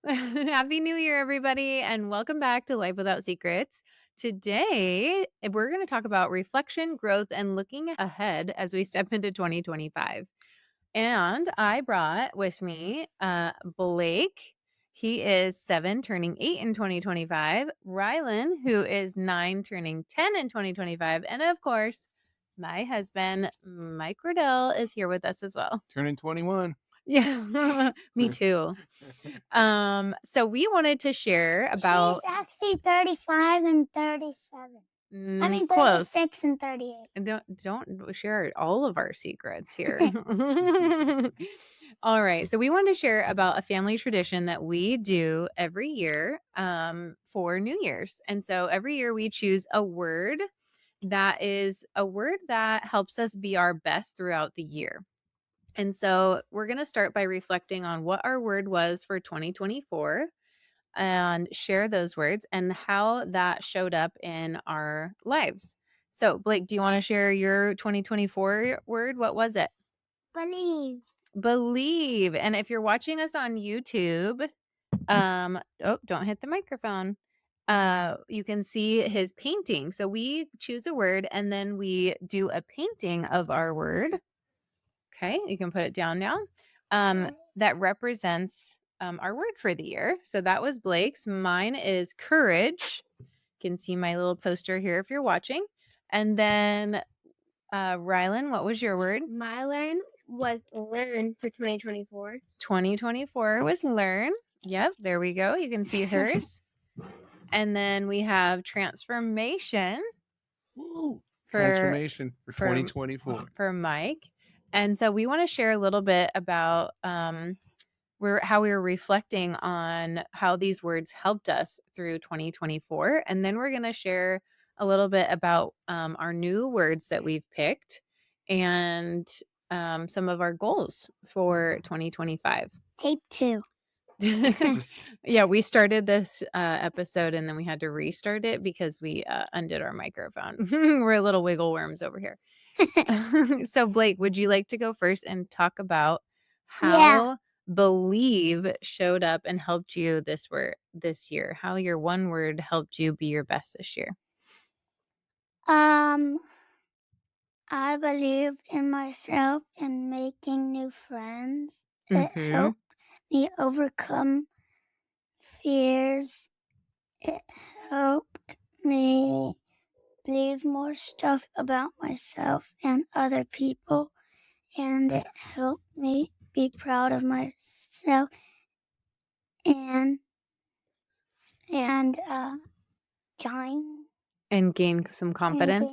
Happy New Year, everybody, and welcome back to Life Without Secrets. Today, we're going to talk about reflection, growth, and looking ahead as we step into 2025. And I brought with me Blake. He is 7, turning 8 in 2025. Rylan, who is 9, turning 10 in 2025. And of course, my husband, Mike Riddell, is here with us as well. Turning 21. Yeah, me too. So we wanted to share about She's actually 35 and 37. I mean, close. 36 and 38. Don't share all of our secrets here. All right. So we want to share about a family tradition that we do every year for New Year's. And so every year we choose a word that is a word that helps us be our best throughout the year. And so we're going to start by reflecting on what our word was for 2024 and share those words and how that showed up in our lives. So, Blake, do you want to share your 2024 word? What was it? Believe. Believe. And if you're watching us on YouTube, don't hit the microphone. You can see his painting. So we choose a word and then we do a painting of our word. Okay, you can put it down now. That represents our word for the year. So that was Blake's. Mine is courage. You can see my little poster here if you're watching. And then Rylan, what was your word? My learn was learn for 2024. 2024 was learn. Yep, there we go. You can see hers. And then we have transformation. Woo. Transformation for 2024. For Mike. And so we want to share a little bit about how we were reflecting on how these words helped us through 2024. And then we're going to share a little bit about our new words that we've picked and some of our goals for 2025. Tape 2. Yeah, we started this episode and then we had to restart it because we undid our microphone. We're little wiggle worms over here. So, Blake, would you like to go first and talk about how believe showed up and helped you this year? How your one word helped you be your best this year? I believed in myself and making new friends. It helped me overcome fears. It helped me believe more stuff about myself and other people. And it helped me be proud of myself and gain some confidence.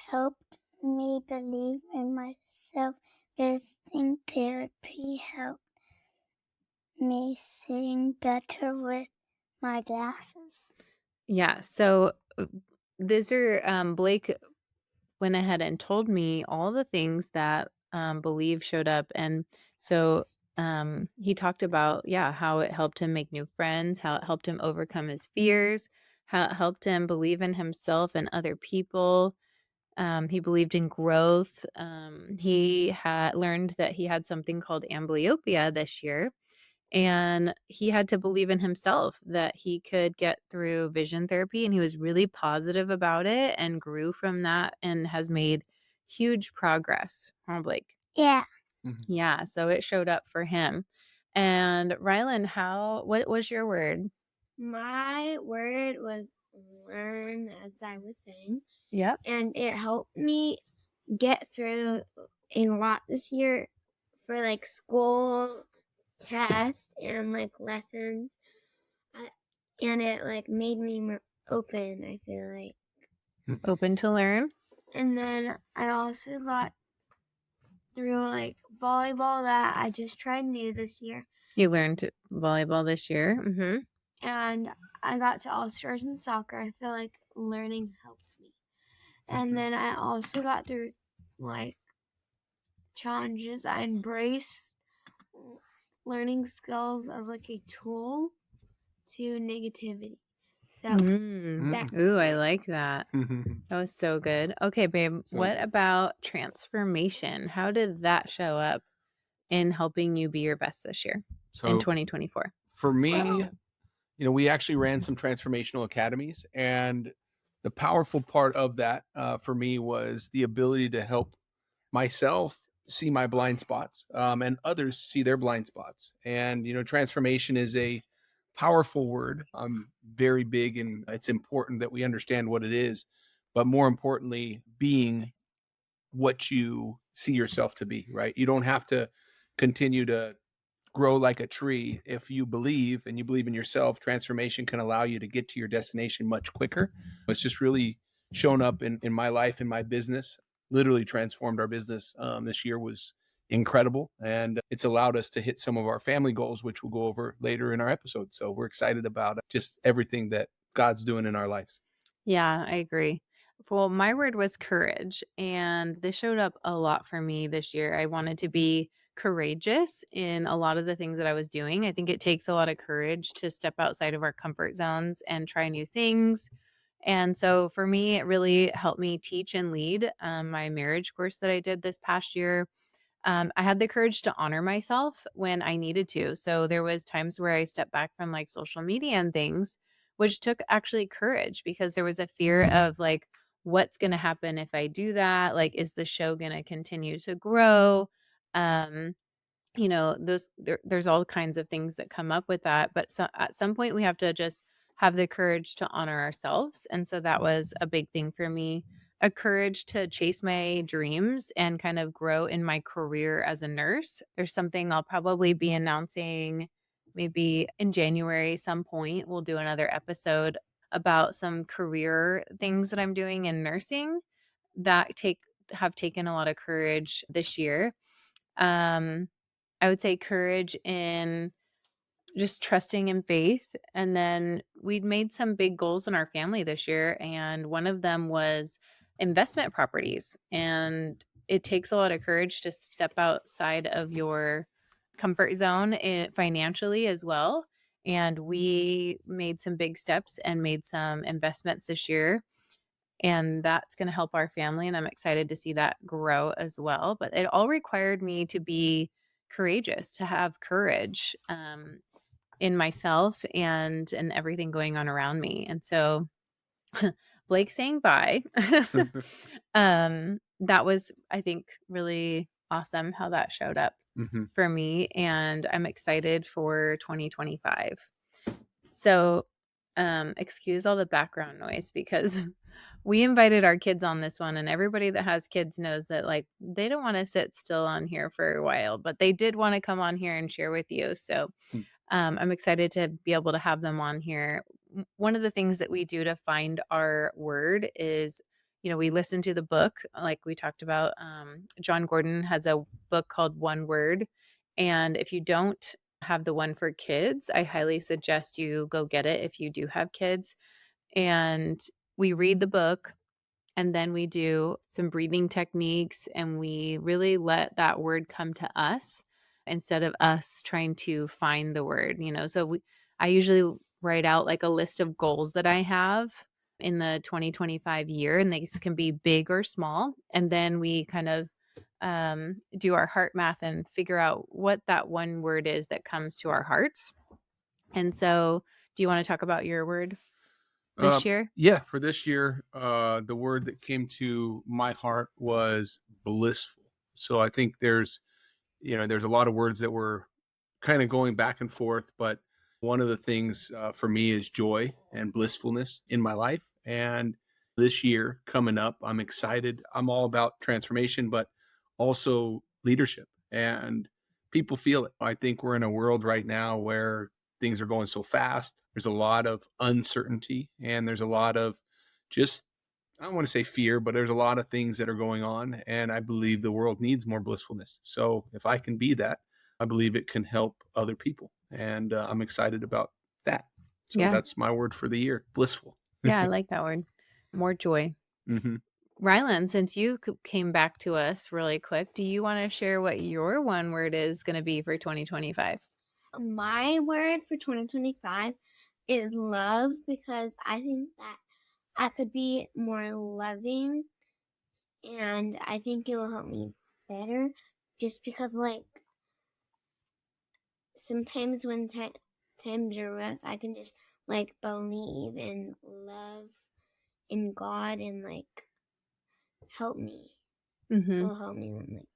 Helped me believe in myself. Visiting therapy helped me seeing better with my glasses. Yeah. So these are Blake went ahead and told me all the things that believe showed up, and so he talked about how it helped him make new friends, how it helped him overcome his fears, how it helped him believe in himself and other people. He believed in growth. He had learned that he had something called amblyopia this year, and he had to believe in himself that he could get through vision therapy, and he was really positive about it and grew from that and has made huge progress. Huh, Blake? Yeah. Mm-hmm. Yeah, so it showed up for him. And Rylan, what was your word? My word was learn, as I was saying. Yep. And it helped me get through a lot this year for like school, tests, and like lessons. And it like made me more open, I feel like. Open to learn. And then I also got through like volleyball that I just tried new this year. You learned volleyball this year. Mm-hmm. And I got to All-Stars in soccer. I feel like learning helped me. And then I also got through like challenges. I embraced learning skills as like a tool to negativity. So Ooh, I like that. That was so good. Okay, babe, what about transformation? How did that show up in helping you be your best this year in 2024? For me, we actually ran some transformational academies, and the powerful part of that for me was the ability to help myself see my blind spots, and others see their blind spots. And, transformation is a powerful word. I'm very big, and it's important that we understand what it is, but more importantly, being what you see yourself to be, right? You don't have to continue to grow like a tree. If you believe and you believe in yourself, transformation can allow you to get to your destination much quicker. It's just really shown up in my life, in my business, literally transformed our business. This year was incredible, and it's allowed us to hit some of our family goals, which we'll go over later in our episode. So we're excited about just everything that God's doing in our lives. Yeah, I agree. Well, my word was courage, and this showed up a lot for me this year. I wanted to be courageous in a lot of the things that I was doing. I think it takes a lot of courage to step outside of our comfort zones and try new things. And so for me, it really helped me teach and lead my marriage course that I did this past year. I had the courage to honor myself when I needed to. So there was times where I stepped back from like social media and things, which took actually courage because there was a fear of like, what's going to happen if I do that? Like, is the show going to continue to grow? Um, there's all kinds of things that come up with that, but at some point we have to just have the courage to honor ourselves. And so that was a big thing for me, a courage to chase my dreams and kind of grow in my career as a nurse. There's something I'll probably be announcing maybe in January. Some point we'll do another episode about some career things that I'm doing in nursing that have taken a lot of courage this year. I would say courage in just trusting in faith. And then we'd made some big goals in our family this year. And one of them was investment properties. And it takes a lot of courage to step outside of your comfort zone financially as well. And we made some big steps and made some investments this year, and that's going to help our family, and I'm excited to see that grow as well. But it all required me to be courageous, to have courage in myself and everything going on around me. And so Blake saying bye, that was, I think, really awesome how that showed up for me, and I'm excited for 2025. So excuse all the background noise because we invited our kids on this one, and everybody that has kids knows that like they don't want to sit still on here for a while, but they did want to come on here and share with you. So I'm excited to be able to have them on here. One of the things that we do to find our word is, we listen to the book, like we talked about. John Gordon has a book called One Word. And if you don't have the one for kids, I highly suggest you go get it if you do have kids. And we read the book, and then we do some breathing techniques, and we really let that word come to us instead of us trying to find the word. So I usually write out like a list of goals that I have in the 2025 year, and these can be big or small. And then we kind of do our heart math and figure out what that one word is that comes to our hearts. And so, do you want to talk about your word this year? Yeah, for this year, the word that came to my heart was blissful. So I think there's a lot of words that were kind of going back and forth, but one of the things for me is joy and blissfulness in my life. And this year coming up, I'm excited. I'm all about transformation, but also leadership, and people feel it. I think we're in a world right now where things are going so fast. There's a lot of uncertainty, and there's a lot of just, I don't want to say fear, but there's a lot of things that are going on. And I believe the world needs more blissfulness. So if I can be that, I believe it can help other people. And I'm excited about that. So that's my word for the year, blissful. Yeah, I like that word. More joy. Rylan, since you came back to us really quick, do you want to share what your one word is going to be for 2025? My word for 2025 is love, because I think that I could be more loving, and I think it will help me better, just because like sometimes when times are rough, I can just like believe and love in God and like help me. Mm-hmm. Will help me when like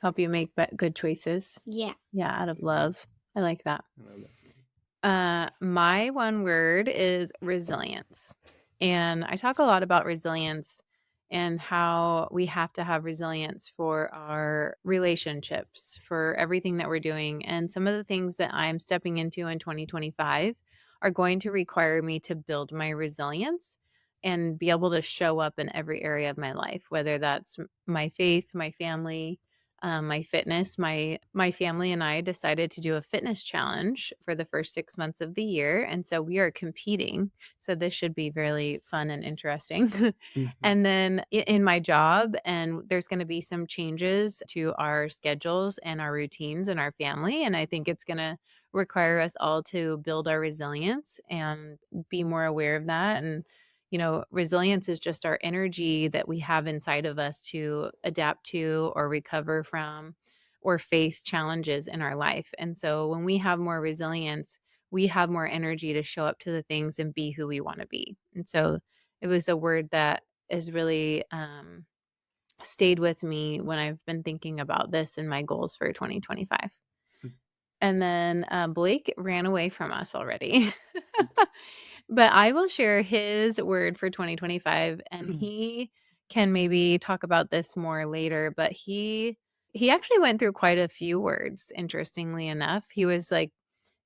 Help you make good choices. yeah. Yeah, out of love. I like that. I love that, Susie. My one word is resilience. And I talk a lot about resilience and how we have to have resilience for our relationships, for everything that we're doing. And some of the things that I'm stepping into in 2025 are going to require me to build my resilience and be able to show up in every area of my life, whether that's my faith, my family, my fitness. My family and I decided to do a fitness challenge for the first 6 months of the year, and so we are competing. So this should be really fun and interesting. And then in my job, and there's going to be some changes to our schedules and our routines and our family, and I think it's going to require us all to build our resilience and be more aware of that. And resilience is just our energy that we have inside of us to adapt to or recover from or face challenges in our life. And so when we have more resilience, we have more energy to show up to the things and be who we want to be. And so it was a word that has really stayed with me when I've been thinking about this and my goals for 2025. And then Blake ran away from us already. But I will share his word for 2025, and he can maybe talk about this more later, but he actually went through quite a few words, interestingly enough. He was like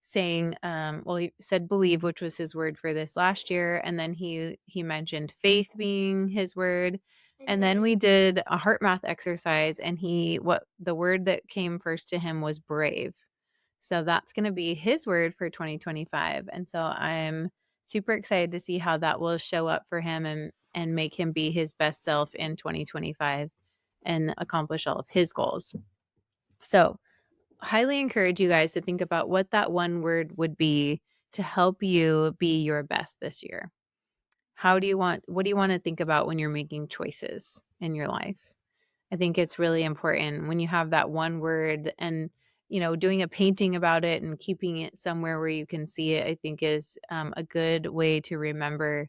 saying he said believe, which was his word for this last year, and then he mentioned faith being his word. And then we did a heart math exercise, and what the word that came first to him was brave. So that's going to be his word for 2025. And so I'm super excited to see how that will show up for him and make him be his best self in 2025 and accomplish all of his goals. So highly encourage you guys to think about what that one word would be to help you be your best this year. What do you want to think about when you're making choices in your life? I think it's really important when you have that one word, and doing a painting about it and keeping it somewhere where you can see it, I think is a good way to remember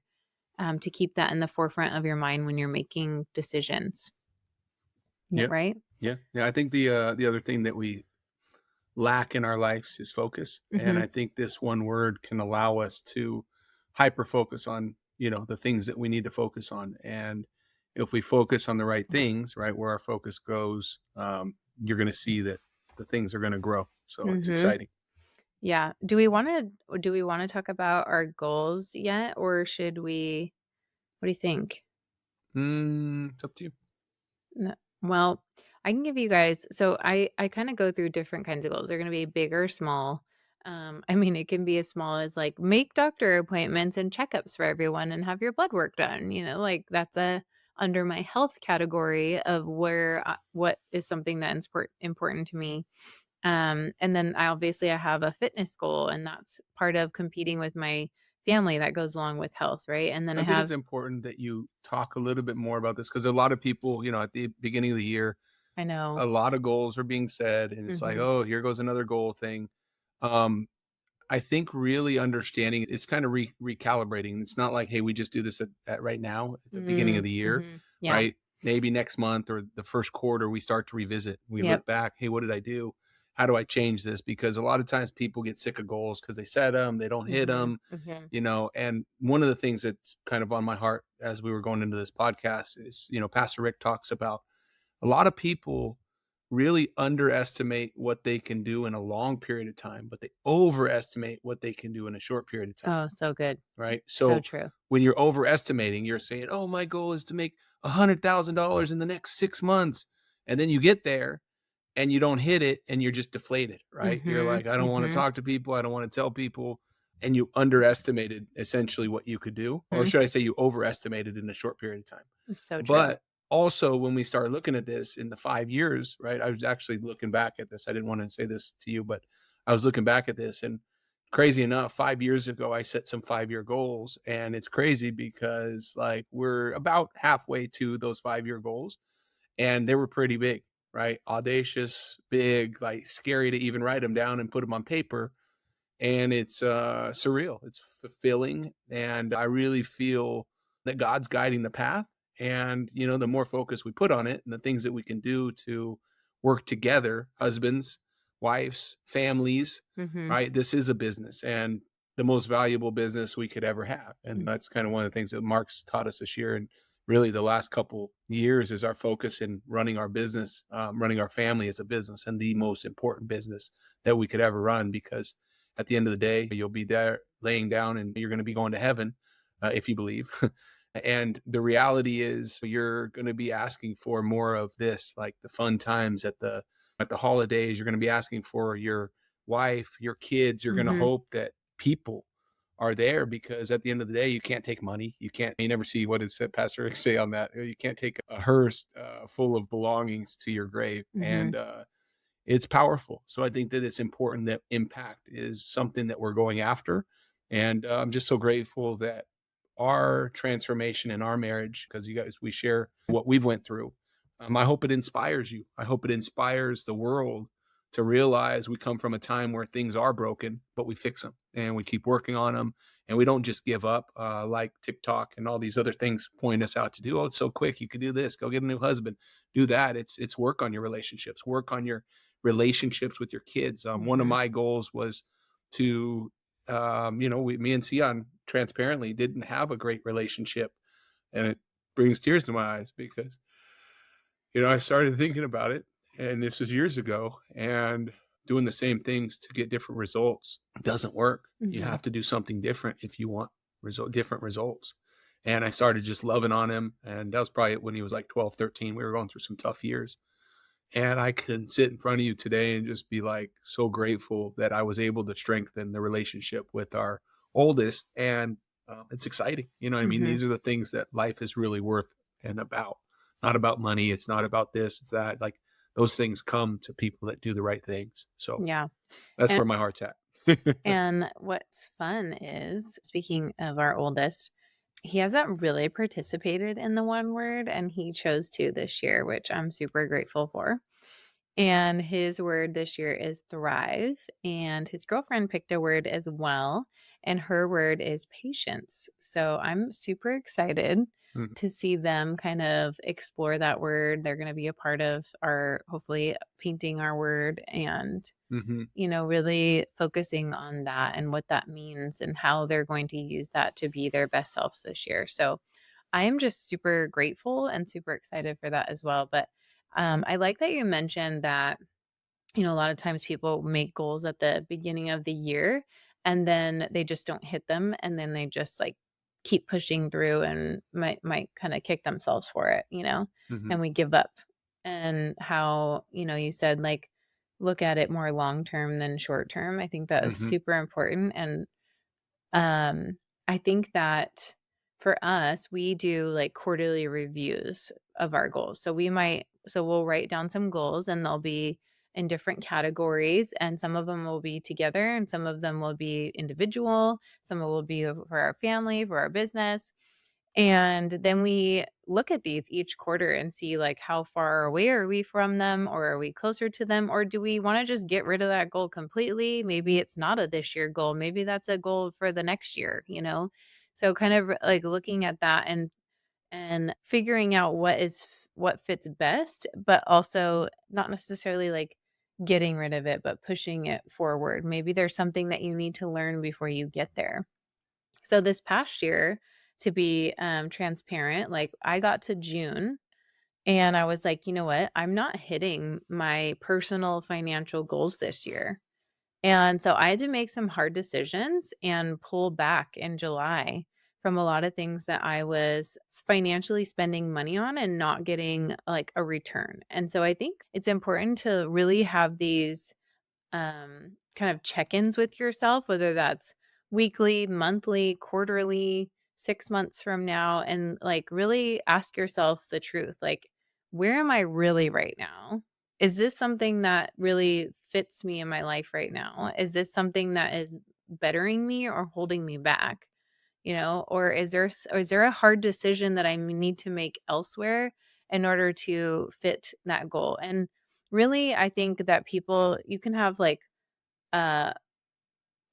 to keep that in the forefront of your mind when you're making decisions. Yeah. Right? Yeah. I think the other thing that we lack in our lives is focus. And Mhm. I think this one word can allow us to hyper focus on, the things that we need to focus on. And if we focus on the right things, right, where our focus goes, you're going to see that the things are going to grow. So it's Mhm. exciting. Yeah. Do we want to talk about our goals yet, or should we? What do you think? It's up to you. Well, I can give you guys, so I kind of go through different kinds of goals. They're going to be big or small. I mean, it can be as small as like make doctor appointments and checkups for everyone and have your blood work done. Like that's under my health category of what is something that's important to me. And then I have a fitness goal, and that's part of competing with my family that goes along with health, right? And then I think it's important that you talk a little bit more about this because a lot of people, at the beginning of the year, I know. a lot of goals are being said, and it's like, Mhm. oh, here goes another goal thing. I think really understanding it's kind of recalibrating. It's not like, hey, we just do this at right now at the beginning of the year, Yeah. right? Maybe next month or the first quarter, we start to revisit. We Yep. look back, hey, what did I do? How do I change this? Because a lot of times people get sick of goals because they set them, they don't hit them, and one of the things that's kind of on my heart as we were going into this podcast is, Pastor Rick talks about a lot of people really underestimate what they can do in a long period of time, but they overestimate what they can do in a short period of time. Oh, so good. Right. So So true. when you're overestimating, you're saying, oh, my goal is to make $100,000 in the next 6 months. And then you get there and you don't hit it and you're just deflated. Right. You're like, I don't want to talk to people. I don't want to tell people. And you underestimated essentially what you could do. Or should I say you overestimated in a short period of time? It's so true. But also, when we start looking at this in the 5 years, right? I was actually looking back at this. I didn't want to say this to you, but I was looking back at this, and crazy enough, 5 years ago, I set some 5-year goals, and it's crazy because like we're about halfway to those 5-year goals, and they were pretty big, right? Audacious, big, like scary to even write them down and put them on paper. And it's surreal. It's fulfilling, and I really feel that God's guiding the path. And the more focus we put on it, and the things that we can do to work together, husbands, wives, families, Mm-hmm. right? This is a business, and the most valuable business we could ever have. And that's kind of one of the things that Mark's taught us this year, and really the last couple years, is our focus in running our business, running our family as a business, and the most important business that we could ever run, because at the end of the day, you'll be there laying down and you're going to be going to heaven, if you believe. And the reality is you're going to be asking for more of this, like the fun times at the holidays. You're going to be asking for your wife, your kids. You're going to Mm-hmm. hope that people are there, because at the end of the day, you can't take money. You never see, what did Pastor Rick say on that? You can't take a hearse full of belongings to your grave. Mm-hmm. And it's powerful. So I think that it's important that impact is something that we're going after. And I'm just so grateful that our transformation in our marriage, because you guys, we share what we've went through. I hope it inspires you. I hope it inspires the world to realize we come from a time where things are broken, but we fix them and we keep working on them. And we don't just give up, like TikTok and all these other things point us out to do. Oh, it's so quick. You can do this. Go get a new husband. Do that. It's work on your relationships. Work on your relationships with your kids. One of Mm-hmm. my goals was to, me and Sion transparently didn't have a great relationship, and it brings tears to my eyes, because, I started thinking about it, and this was years ago, and doing the same things to get different results doesn't work. You Mm-hmm. have to do something different if you want different results. And I started just loving on him. And that was probably when he was like 12, 13. We were going through some tough years. And I can sit in front of you today and just be like so grateful that I was able to strengthen the relationship with our oldest. And it's exciting. You know what I mean? Mm-hmm. These are the things that life is really worth and about. Not about money. It's not about this. It's that. Like, those things come to people that do the right things. So Yeah. that's And where my heart's at. and what's fun is, speaking of our oldest, he hasn't really participated in the one word, and he chose to this year, which I'm super grateful for. And his word this year is thrive. And his girlfriend picked a word as well. And her word is patience. So I'm super excited Mhm. to see them kind of explore that word. They're going to be a part of our, hopefully, painting our word, and Mhm. really focusing on that and what that means and how they're going to use that to be their best selves this year. So I am just super grateful and super excited for that as well. But I like that you mentioned that, a lot of times people make goals at the beginning of the year and then they just don't hit them. And then they just like keep pushing through and might kind of kick themselves for it, Mhm. and we give up. And how, you said like, look at it more long term than short term. I think that is Mhm. super important. And I think that for us, we do like quarterly reviews of our goals. So we'll write down some goals, and they'll be in different categories, and some of them will be together and some of them will be individual. Some will be for our family, for our business. And then we look at these each quarter and see like how far away are we from them, or are we closer to them, or do we want to just get rid of that goal completely? Maybe it's not a this year goal. Maybe that's a goal for the next year. So kind of like looking at that and figuring out what fits best, but also not necessarily like getting rid of it, but pushing it forward. Maybe there's something that you need to learn before you get there. So this past year, to be transparent, like I got to June and I was like, you know what? I'm not hitting my personal financial goals this year. And so I had to make some hard decisions and pull back in July from a lot of things that I was financially spending money on and not getting like a return. And so I think it's important to really have these kind of check-ins with yourself, whether that's weekly, monthly, quarterly, 6 months from now, and like really ask yourself the truth. Like, where am I really right now? Is this something that really fits me in my life right now? Is this something that is bettering me or holding me back? Or is there a hard decision that I need to make elsewhere in order to fit that goal? And really, I think that you can have like, uh,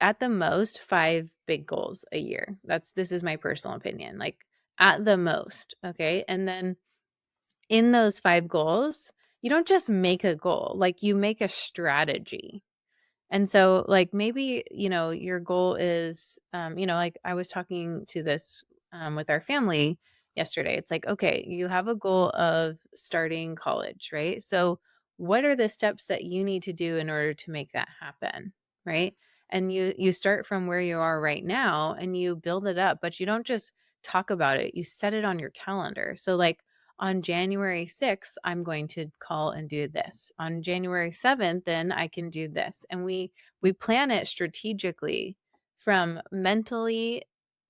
at the most 5 big goals a year. This is my personal opinion, like at the most. Okay. And then in those 5 goals, you don't just make a goal, like you make a strategy. And so, like, maybe, your goal is, like I was talking to this with our family yesterday. It's like, okay, you have a goal of starting college, right? So, what are the steps that you need to do in order to make that happen, right? And you start from where you are right now and you build it up, but you don't just talk about it. You set it on your calendar. So, like, on January 6th, I'm going to call and do this. On January 7th, then I can do this. And we plan it strategically from mentally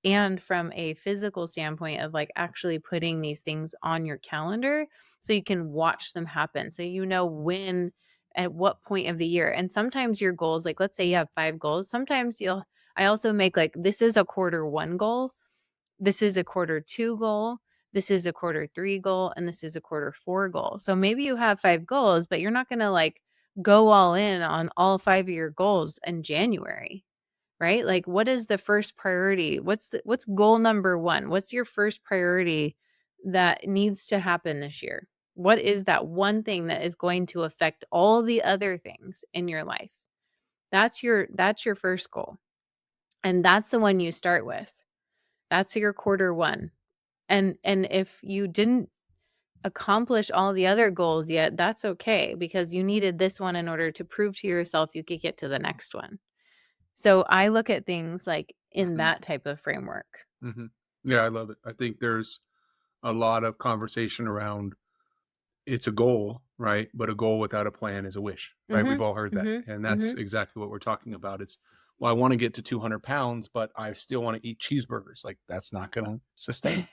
and from a physical standpoint of like actually putting these things on your calendar so you can watch them happen. So you know when at what point of the year. And sometimes your goals, like let's say you have 5 goals, sometimes I also make like this is a quarter 1 goal, this is a quarter 2 goal, this is a quarter 3 goal, and this is a quarter 4 goal. So maybe you have 5 goals, but you're not going to like go all in on all 5 of your goals in January, right? Like what is the first priority? What's goal number 1? What's your first priority that needs to happen this year? What is that one thing that is going to affect all the other things in your life? That's your first goal. And that's the one you start with. That's your quarter 1. And if you didn't accomplish all the other goals yet, that's okay because you needed this one in order to prove to yourself you could get to the next one. So I look at things like in that type of framework. Yeah, I love it. I think there's a lot of conversation around it's a goal, right? But a goal without a plan is a wish, right? We've all heard that. And that's exactly what we're talking about. It's, well, I want to get to 200 pounds, but I still want to eat cheeseburgers. Like that's not going to sustain.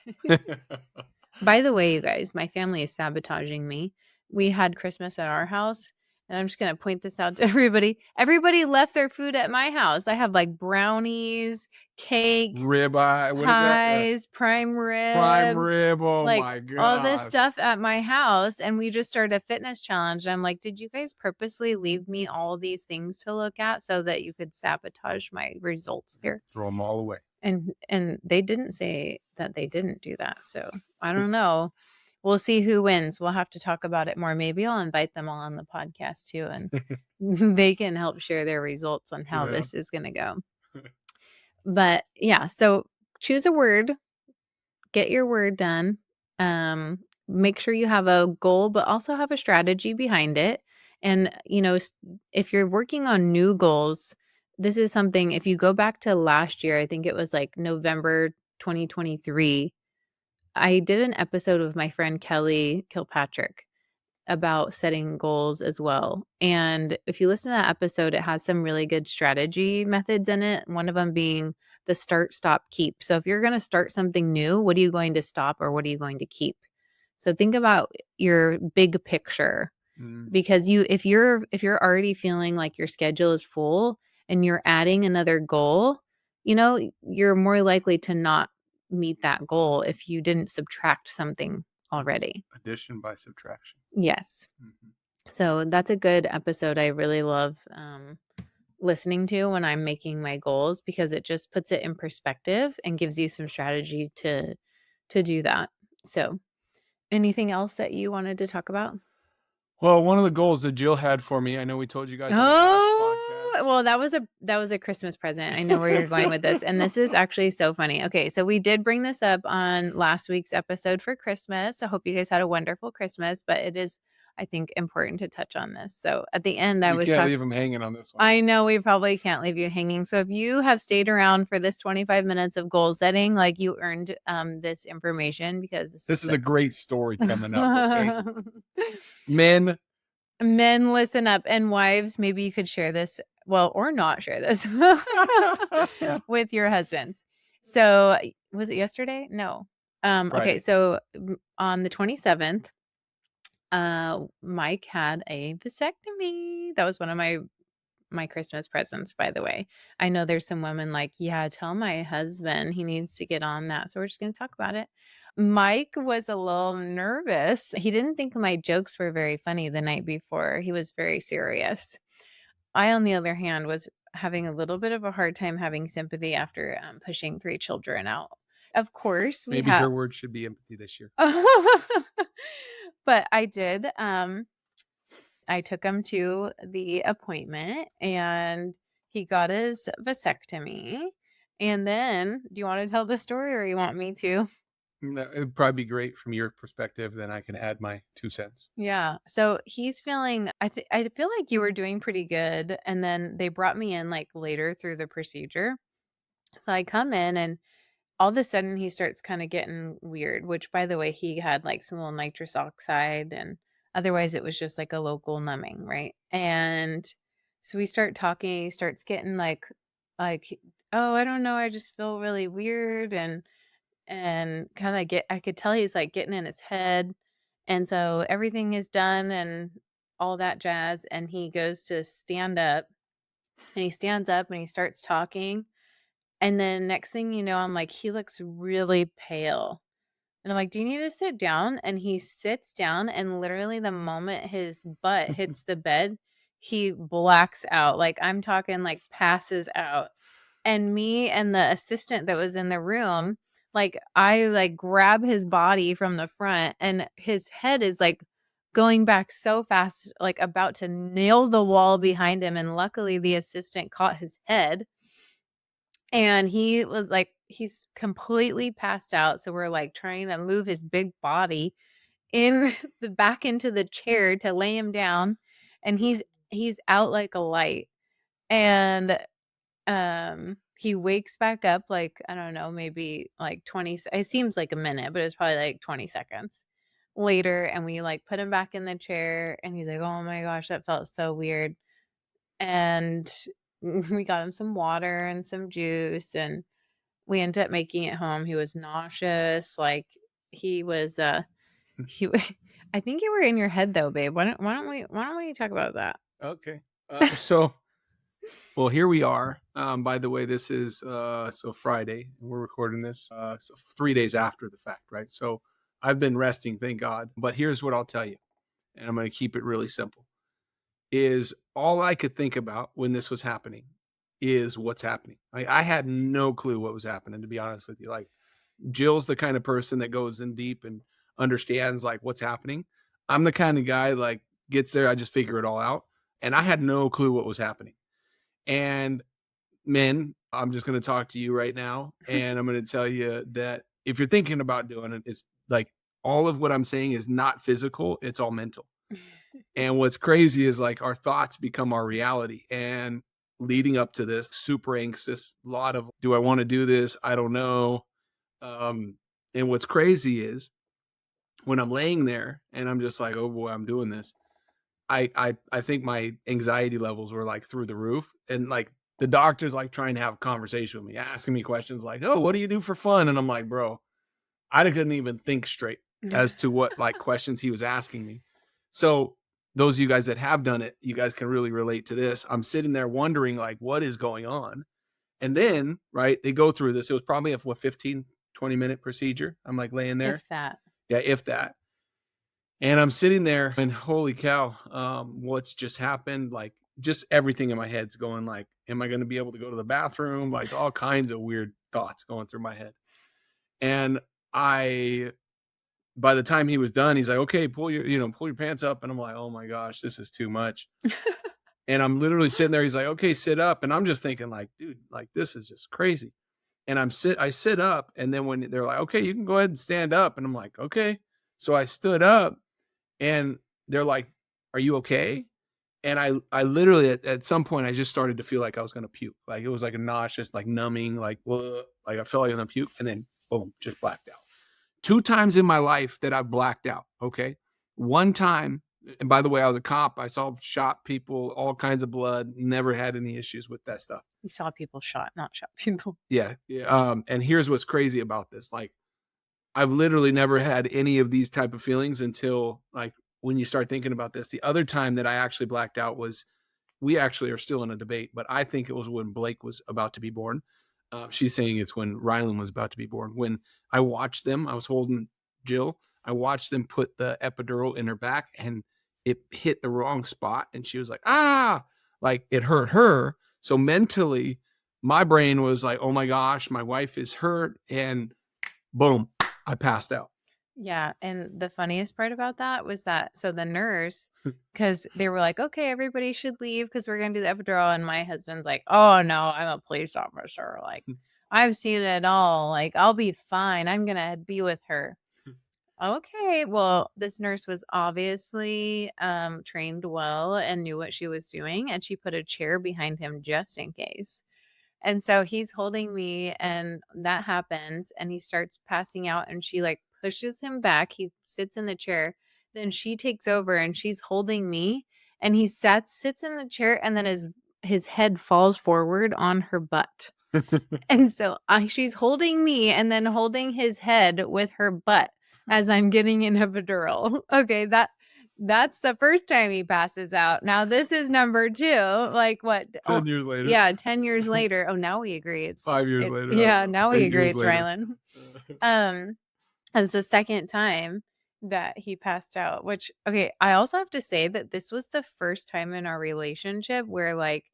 By the way, you guys, my family is sabotaging me. We had Christmas at our house, and I'm just going to point this out to everybody. Everybody left their food at my house. I have like brownies, cake, Ribeye, what pies, is that? prime rib. Prime rib. Oh like my god. all this stuff at my house, and we just started a fitness challenge. And I'm like, did you guys purposely leave me all these things to look at so that you could sabotage my results here? Throw them all away. And they didn't say that they didn't do that. So I don't know. We'll see who wins. We'll have to talk about it more. Maybe I'll invite them all on the podcast too, and they can help share their results on how this is going to go. But yeah, so choose a word, get your word done. Make sure you have a goal, but also have a strategy behind it. And, if you're working on new goals, this is something, if you go back to last year, I think it was like November 2023, I did an episode with my friend Kelly Kilpatrick about setting goals as well. And if you listen to that episode, it has some really good strategy methods in it. One of them being the start, stop, keep. So if you're going to start something new, what are you going to stop or what are you going to keep? So think about your big picture, because if you're already feeling like your schedule is full and you're adding another goal, you're more likely to not meet that goal if you didn't subtract something already. Addition by subtraction. Yes. So that's a good episode. I really love listening to when I'm making my goals, because it just puts it in perspective and gives you some strategy to do that. So anything else that you wanted to talk about? Well, one of the goals that Jill had for me, I know we told you guys on the last podcast. Well, that was a Christmas present. I know where you're going with this. And this is actually so funny. Okay, so we did bring this up on last week's episode for Christmas. I hope you guys had a wonderful Christmas, but it is, I think, important to touch on this. So at the end, We can't leave them hanging on this one. I know we probably can't leave you hanging. So if you have stayed around for this 25 minutes of goal setting, like you earned this information, because this is a great story coming up. Okay? Men, listen up, and wives, maybe you could share this, or not share this with your husbands. So was it yesterday? No. Okay. So on the 27th, Mike had a vasectomy. That was one of my my Christmas presents, by the way. I know there's some women like, yeah, tell my husband he needs to get on that. So we're just going to talk about it. Mike was a little nervous. He didn't think my jokes were very funny the night before. He was very serious. I, on the other hand, was having a little bit of a hard time having sympathy after pushing 3 children out. Of course, we Maybe have. her word should be empathy this year. But I did. I took him to the appointment and he got his vasectomy. And then, do you want to tell the story or you want me to? No, it would probably be great from your perspective. Then I can add my 2 cents. Yeah. So he's feeling, I feel like you were doing pretty good. And then they brought me in like later through the procedure. So I come in and all of a sudden he starts kind of getting weird, which by the way, he had like some little nitrous oxide and otherwise it was just like a local numbing, right? And so we start talking, he starts getting like, oh, I don't know, I just feel really weird and kind of I could tell he's like getting in his head. And so everything is done and all that jazz. And he goes to stand up and he stands up and he starts talking. And then next thing you know, I'm like, he looks really pale. And I'm like, do you need to sit down? And he sits down and literally the moment his butt hits the bed, he blacks out. Like I'm talking like passes out. And me and the assistant that was in the room, like I like grab his body from the front and his head is like going back so fast, like about to nail the wall behind him. And luckily the assistant caught his head. And he was like, he's completely passed out. So we're like trying to move his big body in the back into the chair to lay him down. And he's out like a light. And he wakes back up like, I don't know, maybe like 20, it seems like a minute, but it's probably like 20 seconds later. And we like put him back in the chair and he's like, oh my gosh, that felt so weird. And we got him some water and some juice and we ended up making it home. He was nauseous. Like he was, he, I think you were in your head though, babe. Why don't we talk about that? Okay. Well, here we are. By the way, this is so Friday, and we're recording this so 3 days after the fact, right? So I've been resting, thank God. But here's what I'll tell you, and I'm going to keep it really simple. Is all I could think about when this was happening is what's happening. I had no clue what was happening, to be honest with you. Like Jill's the kind of person that goes in deep and understands like what's happening. I'm the kind of guy like gets there, I just figure it all out. And I had no clue what was happening. And men, I'm just going to talk to you right now. And I'm going to tell you that if you're thinking about doing it, it's like all of what I'm saying is not physical. It's all mental. And what's crazy is like our thoughts become our reality. And leading up to this, super anxious, a lot of, do I want to do this? I don't know. And what's crazy is when I'm laying there and I'm just like, oh boy, I'm doing this. I think my anxiety levels were like through the roof. And like the doctor's like trying to have a conversation with me, asking me questions like, oh, what do you do for fun? And I'm like, bro, I couldn't even think straight as to what like questions he was asking me. So those of you guys that have done it, you guys can really relate to this. I'm sitting there wondering like, what is going on? And then, right, they go through this. It was probably a 15, 20-minute procedure. I'm like laying there. If that. Yeah, if that. And I'm sitting there and holy cow, what's just happened? Like just everything in my head's going like, am I going to be able to go to the bathroom? Like all kinds of weird thoughts going through my head. And by the time he was done, he's like, okay, pull your pants up. And I'm like, oh my gosh, this is too much. And I'm literally sitting there. He's like, okay, sit up. And I'm just thinking like, dude, like this is just crazy. And I sit up. And then when they're like, okay, you can go ahead and stand up. And I'm like, okay. So I stood up and they're like, are you okay? And I literally at some point, I just started to feel like I was going to puke. Like it was like a nauseous, like numbing, like I felt like I was going to puke. And then boom, just blacked out. 2 times in my life that I blacked out. Okay. One time, and by the way, I was a cop. I saw shot people, all kinds of blood, never had any issues with that stuff. You saw people shot, not shot people. Yeah. And here's what's crazy about this. Like I've literally never had any of these type of feelings until like when you start thinking about this. The other time that I actually blacked out was we actually are still in a debate, but I think it was when Blake was about to be born. She's saying it's when Rylan was about to be born. When I watched them, I was holding Jill. I watched them put the epidural in her back, and it hit the wrong spot. And she was like, ah, like it hurt her. So mentally, my brain was like, oh my gosh, my wife is hurt. And boom, I passed out. Yeah, and the funniest part about that was that so the nurse, because they were like, okay, everybody should leave because we're gonna do the epidural, and my husband's like, oh no, I'm a police officer. Like, I've seen it all. Like, I'll be fine. I'm gonna be with her. Okay, well, this nurse was obviously trained well and knew what she was doing, and she put a chair behind him just in case. And so he's holding me, and that happens, and he starts passing out, and she like pushes him back. He sits in the chair. Then she takes over, and she's holding me, and he sits in the chair, and then his head falls forward on her butt. And so she's holding me and then holding his head with her butt as I'm getting an epidural. Okay, that's the first time he passes out. Now this is number 2. Like what? 10 years later. Yeah, 10 years later. Oh, now we agree. It's 5 years later. Yeah, now we 8 agree years it's later. Rylan. And it's the second time that he passed out, which, okay, I also have to say that this was the first time in our relationship where like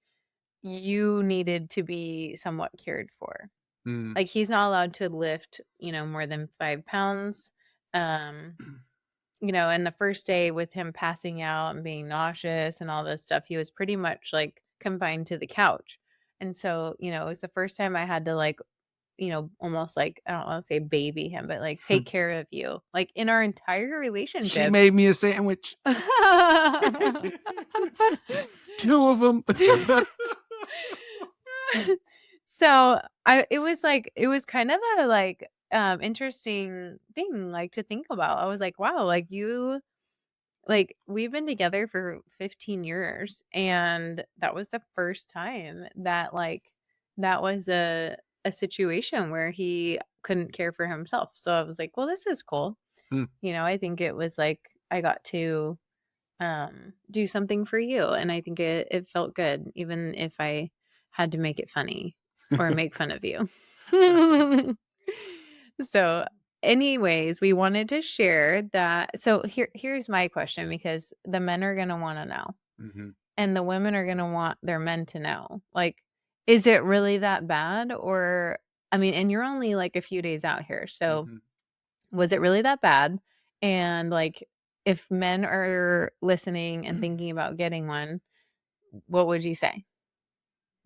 you needed to be somewhat cared for. Mm. Like he's not allowed to lift, more than 5 pounds. And the first day with him passing out and being nauseous and all this stuff, he was pretty much like confined to the couch. And so, it was the first time I had to like, almost like, I don't want to say baby him, but like take care of you. Like in our entire relationship. She made me a sandwich. 2 of them. So it was kind of a like interesting thing like to think about. I was like, wow, like we've been together for 15 years, and that was the first time that that was a situation where he couldn't care for himself. So I was like, well, this is cool. I think it was like I got to do something for you, and I think it felt good, even if I had to make it funny or make fun of you. So anyways, we wanted to share that. So here's my question, because the men are going to want to know, and the women are going to want their men to know, like, is it really that bad? Or, I mean, and you're only like a few days out here. So was it really that bad? And like, if men are listening and thinking about getting one, what would you say?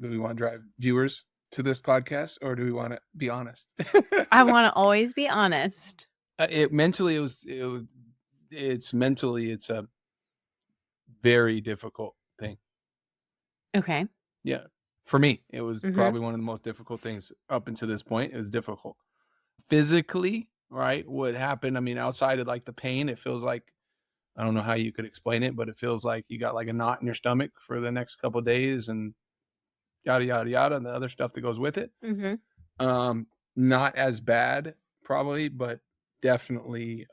Do we want to drive viewers to this podcast, or do we want to be honest? I want to always be honest. It's a very difficult thing. Okay. Yeah. For me, it was probably one of the most difficult things up until this point. It was difficult. Physically, right? What happened, I mean, outside of like the pain, it feels like, I don't know how you could explain it, but it feels like you got like a knot in your stomach for the next couple of days, and yada, yada, yada, and the other stuff that goes with it. Not as bad probably, but definitely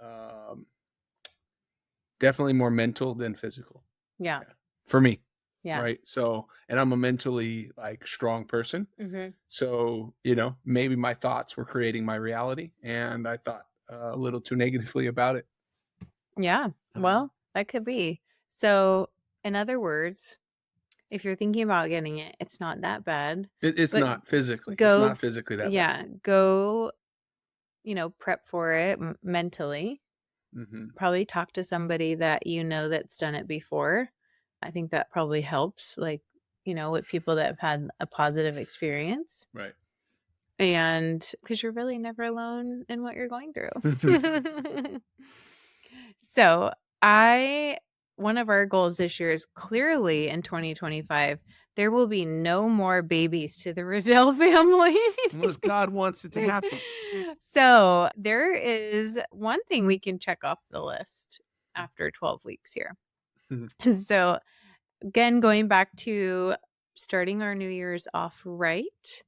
more mental than physical. Yeah. For me. Yeah. Right. So, and I'm a mentally like strong person. So, maybe my thoughts were creating my reality, and I thought a little too negatively about it. Yeah. Well, that could be. So, in other words, if you're thinking about getting it, it's not that bad. It's not physically. It's not physically that bad. Yeah. Go, prep for it mentally. Probably talk to somebody that that's done it before. I think that probably helps, like, with people that have had a positive experience. Right. And because you're really never alone in what you're going through. So one of our goals this year is clearly in 2025, there will be no more babies to the Riddell family. Unless God wants it to happen. So there is one thing we can check off the list after 12 weeks here. So again, going back to starting our New Year's off right,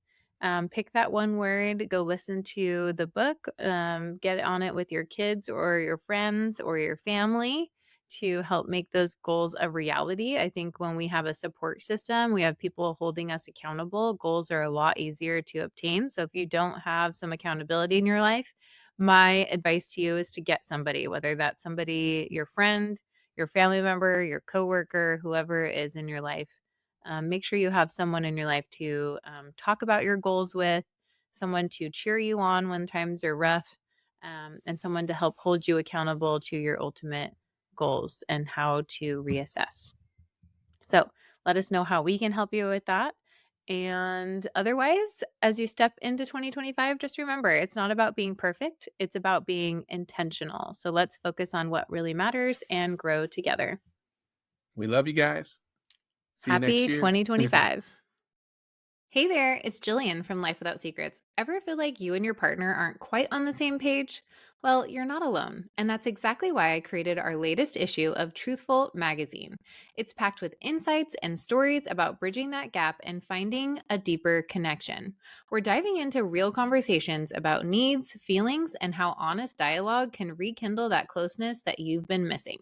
pick that one word, go listen to the book, get on it with your kids or your friends or your family. to help make those goals a reality. I think when we have a support system, we have people holding us accountable, goals are a lot easier to obtain. So if you don't have some accountability in your life, my advice to you is to get somebody, whether that's somebody, your friend, your family member, your coworker, whoever is in your life. Make sure you have someone in your life to talk about your goals with, someone to cheer you on when times are rough, and someone to help hold you accountable to your ultimate goals and how to reassess. So let us know how we can help you with that. And otherwise, as you step into 2025, just remember it's not about being perfect, it's about being intentional. So let's focus on what really matters and grow together. We love you guys. See you next Happy year. 2025. Hey there, it's Jillian from Life Without Secrets. Ever feel like you and your partner aren't quite on the same page? Well, you're not alone, and that's exactly why I created our latest issue of Truthful magazine. It's packed with insights and stories about bridging that gap and finding a deeper connection. We're diving into real conversations about needs, feelings, and how honest dialogue can rekindle that closeness that you've been missing.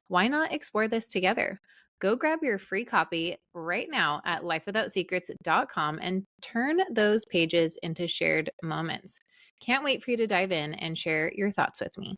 Why not explore this together? Go grab your free copy right now at lifewithoutsecrets.com and turn those pages into shared moments. Can't wait for you to dive in and share your thoughts with me.